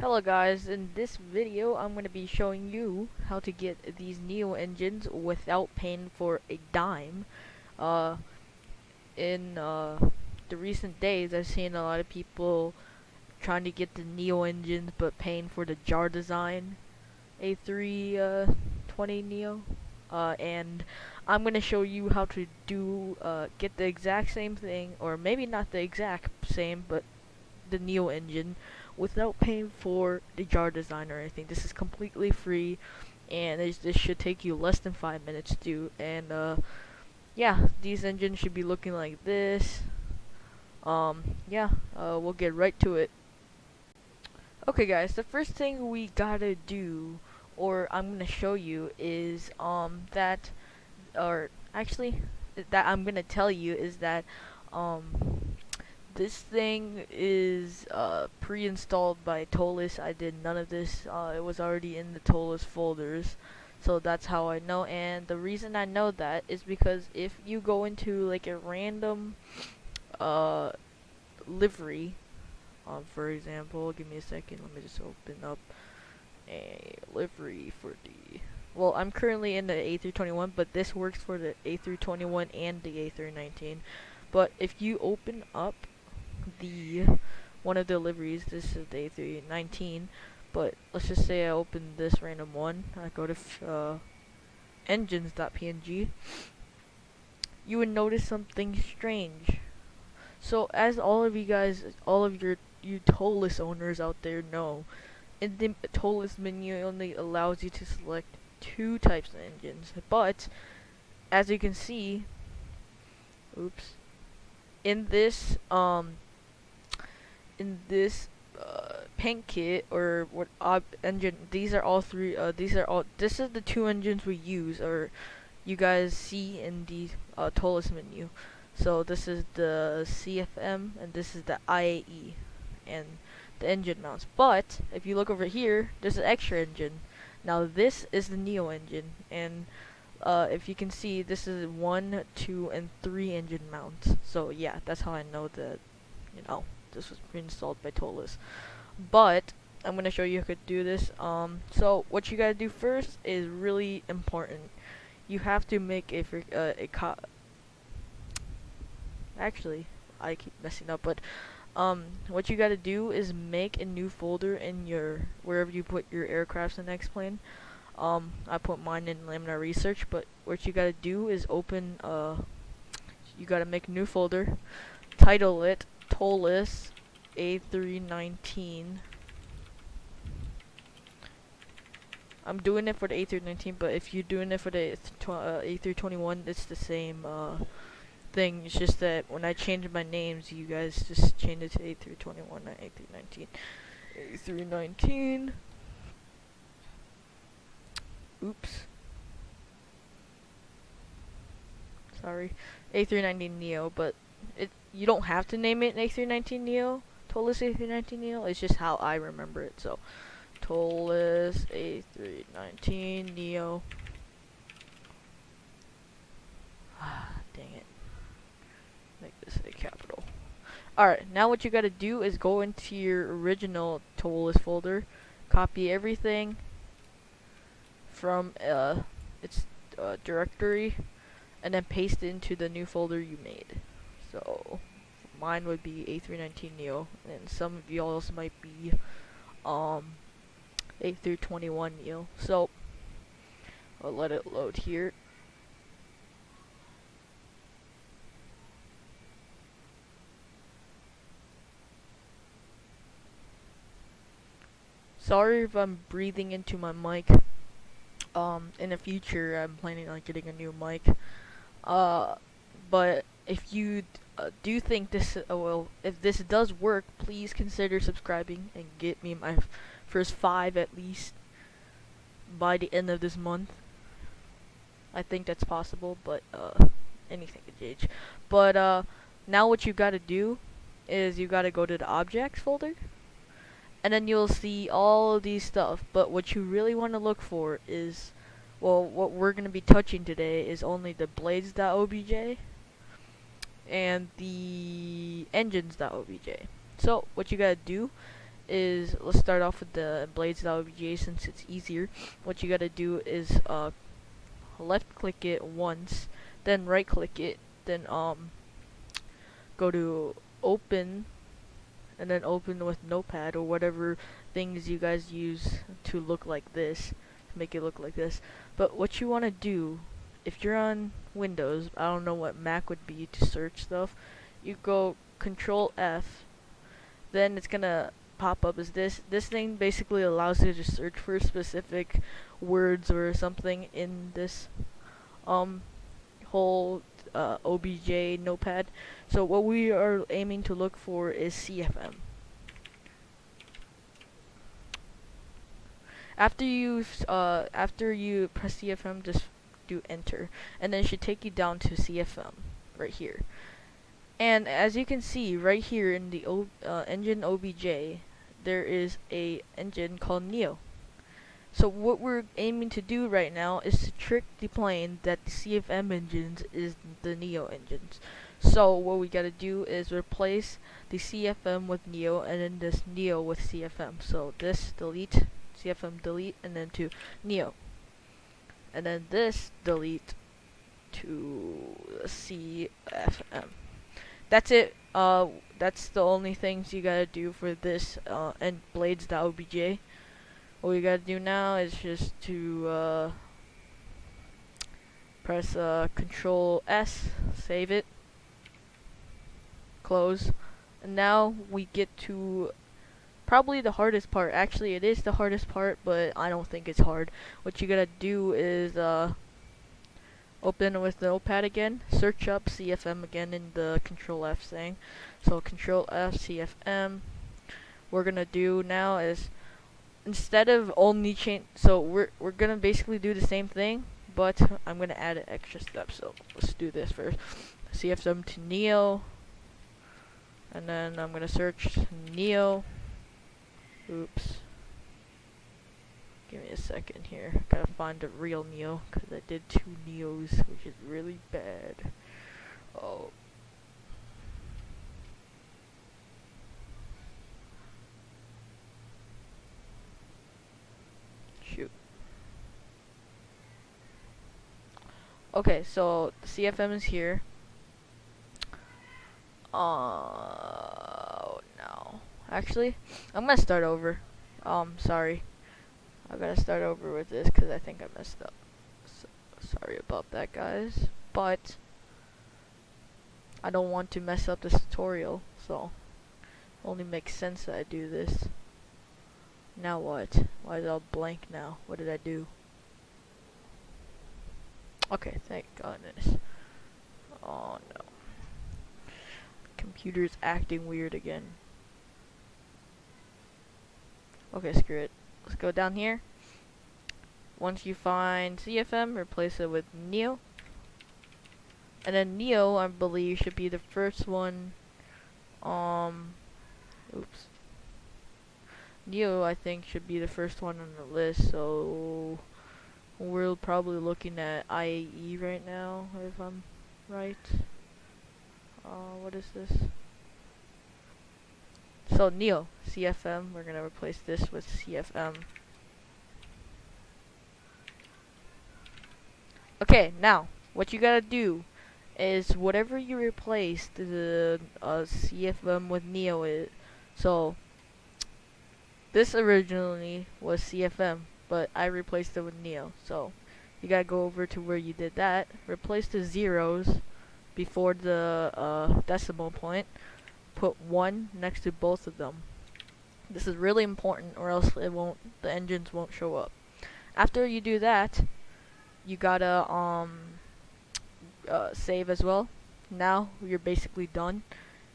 Hello guys, in this video I'm going to be showing you how to get these NEO engines without paying for a dime. Uh, in the recent days I've seen a lot of people trying to get the NEO engines but paying for the jar design A320 NEO. And I'm going to show you how to get the exact same thing, or maybe not the exact same, but the NEO engine without paying for the jar design or anything. This is completely free, and this should take you less than 5 minutes to do. And yeah, these engines should be looking like this. Yeah, we'll get right to it. Okay guys, the first thing we gotta do, or I'm gonna show you, is that, or actually that I'm gonna tell you is that this thing is pre-installed by Toliss. I did none of this. It was already in the Toliss folders, so that's how I know. And the reason I know that is because if you go into like a random uh, livery, for example, give me a second. Let me just open up a livery for the. Well, I'm currently in the A321, but this works for the A321 and the A319. But if you open up the one of the liveries, this is the A319, but let's just say I open this random one, I go to engines.png, you would notice something strange. So as all of you guys, all of you Toliss owners out there know, in the Toliss menu only allows you to select two types of engines, but as you can see, oops, in this paint kit, or what engine, these are all three, this is the two engines we use, or you guys see in the Toliss menu. So this is the CFM and this is the IAE and the engine mounts. But if you look over here, there's an extra engine. Now this is the NEO engine, and if you can see, this is 1, 2, and 3 engine mounts. So yeah, that's how I know that, this was pre-installed by Toliss. But I'm gonna show you how to do this. So what you gotta do first is really important. You have to make actually, I keep messing up, but what you gotta do is make a new folder in your wherever you put your aircrafts and X-plane. I put mine in Laminar Research, but what you gotta do is open you gotta make a new folder, title it Toliss A319. I'm doing it for the A319, but if you're doing it for the A321, it's the same thing. It's just that when I change my names, you guys just change it to A321, not A319. A319. Oops. Sorry. A319 NEO, but you don't have to name it an A319 NEO. Toliss A319 NEO. It's just how I remember it. So, Toliss A319 NEO. Dang it. Make this a capital. Alright, now what you gotta do is go into your original Toliss folder, copy everything from its directory, and then paste it into the new folder you made. So mine would be A319 NEO, and some of y'all's might be A321 NEO. So I'll let it load here. Sorry if I'm breathing into my mic. In the future, I'm planning on getting a new mic. But if you do think this, if this does work, please consider subscribing and get me my first 5 at least by the end of this month. I think that's possible, but anything could change. But now what you gotta do is you gotta go to the objects folder, and then you'll see all of these stuff. But what you really want to look for is, well, what we're going to be touching today is only the blades.obj and the engines.obj. So what you gotta do is, let's start off with the blades.obj since it's easier. What you gotta do is left click it once, then right click it, then go to open, and then open with notepad or whatever things you guys use to look like this, to make it look like this. But what you want to do, if you're on Windows, I don't know what Mac would be to search stuff, you go Control F, then it's gonna pop up as this thing basically allows you to search for specific words or something in this whole OBJ notepad. So what we are aiming to look for is CFM. After you press CFM, just do enter, and then it should take you down to CFM right here. And as you can see right here in the engine OBJ, there is a engine called NEO. So what we're aiming to do right now is to trick the plane that the CFM engines is the NEO engines. So what we gotta do is replace the CFM with NEO, and then this NEO with CFM. So this delete, CFM delete, and then to NEO. And then this delete to CFM. That's it. That's the only things you gotta do for this and blades.obj. What we gotta do now is just to press Control S, save it, close, and now we get to probably the hardest part. Actually, it is the hardest part, but I don't think it's hard. What you gotta do is open with the notepad again, search up CFM again in the Control F thing. So Control F CFM. We're gonna do now is, instead of only change, so we're gonna basically do the same thing, but I'm gonna add an extra step. So let's do this first. CFM to NEO, and then I'm gonna search NEO. Oops. Give me a second here. Gotta find a real NEO, because I did 2 NEOs, which is really bad. Oh. Shoot. Okay, so the CFM is here. Oh no. Actually, I'm gonna start over. Sorry. I gotta start over with this because I think I messed up. So, sorry about that, guys. But I don't want to mess up this tutorial, so it only makes sense that I do this. Now what? Why is it all blank now? What did I do? Okay, thank goodness. Oh no. Computer's acting weird again. Okay, screw it. Let's go down here. Once you find CFM, replace it with NEO. And then NEO, I believe, should be the first one. Oops. NEO, I think, should be the first one on the list. So we're probably looking at IAE right now, if I'm right. What is this? So NEO, CFM, we're gonna replace this with CFM. Okay, now, what you gotta do is whatever you replace the CFM with NEO is, so this originally was CFM, but I replaced it with NEO. So you gotta go over to where you did that, replace the zeros before the decimal point, put 1 next to both of them. This is really important, or else it won't, the engines won't show up. After you do that, you gotta save as well. Now you're basically done.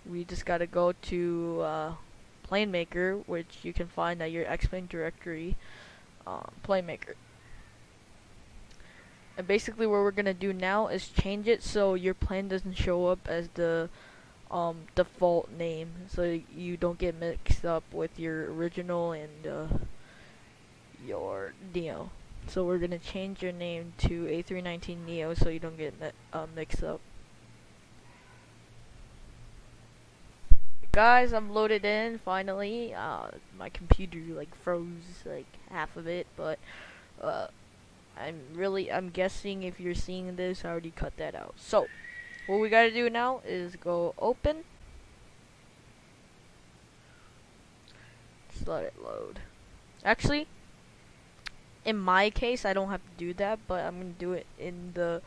We just gotta go to plane maker, which you can find at your Xplane directory, plane maker. And basically what we're gonna do now is change it so your plane doesn't show up as the default name, so you don't get mixed up with your original and your NEO. So we're gonna change your name to A319 NEO so you don't get mixed up. guys, I'm loaded in finally. My computer like froze like half of it, but uh, I'm guessing if you're seeing this, I already cut that out. So what we gotta do now is go open. Just let it load. Actually, in my case, I don't have to do that, but I'm gonna do it in the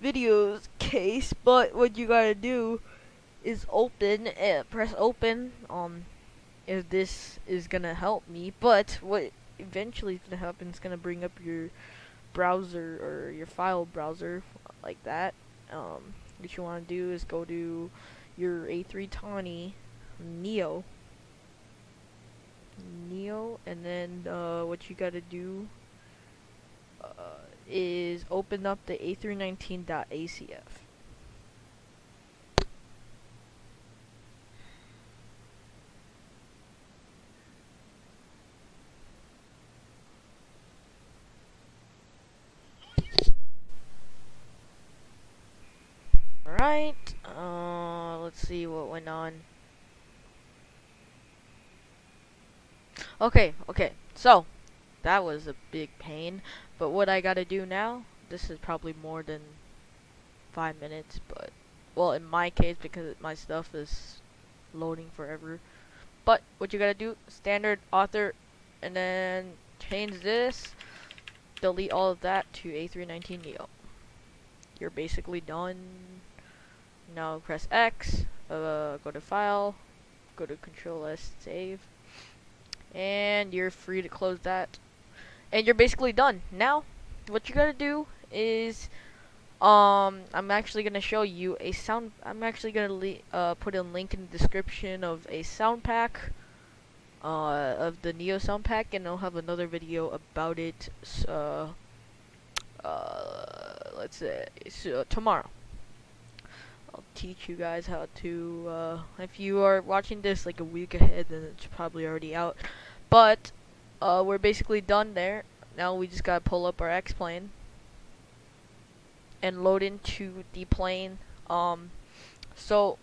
video's case. But what you gotta do is open, press open. If this is gonna help me, but what eventually is gonna happen is gonna bring up your browser or your file browser like that. What you want to do is go to your A320 NEO, and then what you gotta do is open up the A319.acf. Alright, let's see what went on. Okay, so that was a big pain, but what I gotta do now, this is probably more than 5 minutes, but, well, in my case, because my stuff is loading forever. But what you gotta do, standard author, and then change this, delete all of that to A319 Neo. You're basically done. Now press X, go to File, go to Control S, save, and you're free to close that. And you're basically done. Now, what you gotta do is, I'm actually gonna show you a sound. I'm actually gonna put a link in the description of a sound pack, of the Neo sound pack, and I'll have another video about it. Let's say tomorrow. I'll teach you guys how to. If you are watching this like a week ahead, then it's probably already out. But we're basically done there. Now we just gotta pull up our X plane and load into the plane. So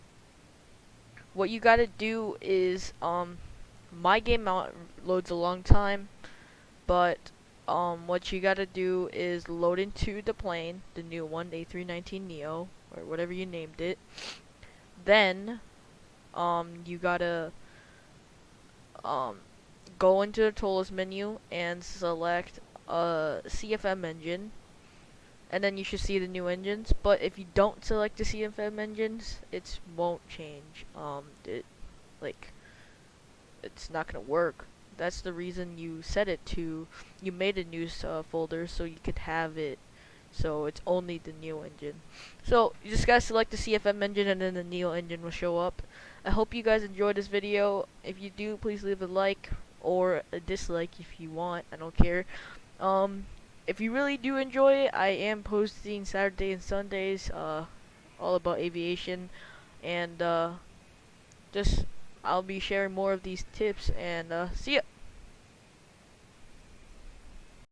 what you gotta do is, my game loads a long time, but what you gotta do is load into the plane, the new one, the A319 Neo, or whatever you named it. Then you gotta go into the Toliss menu and select CFM engine, and then you should see the new engines. But if you don't select the CFM engines, it won't change. It's not gonna work. That's the reason you set it to. You made a new folder so you could have it. So it's only the Neo engine. So you just gotta select the CFM engine, and then the Neo engine will show up. I hope you guys enjoyed this video. If you do, please leave a like or a dislike if you want. I don't care. If you really do enjoy it, I am posting Saturday and Sundays, all about aviation, and just I'll be sharing more of these tips, and see ya.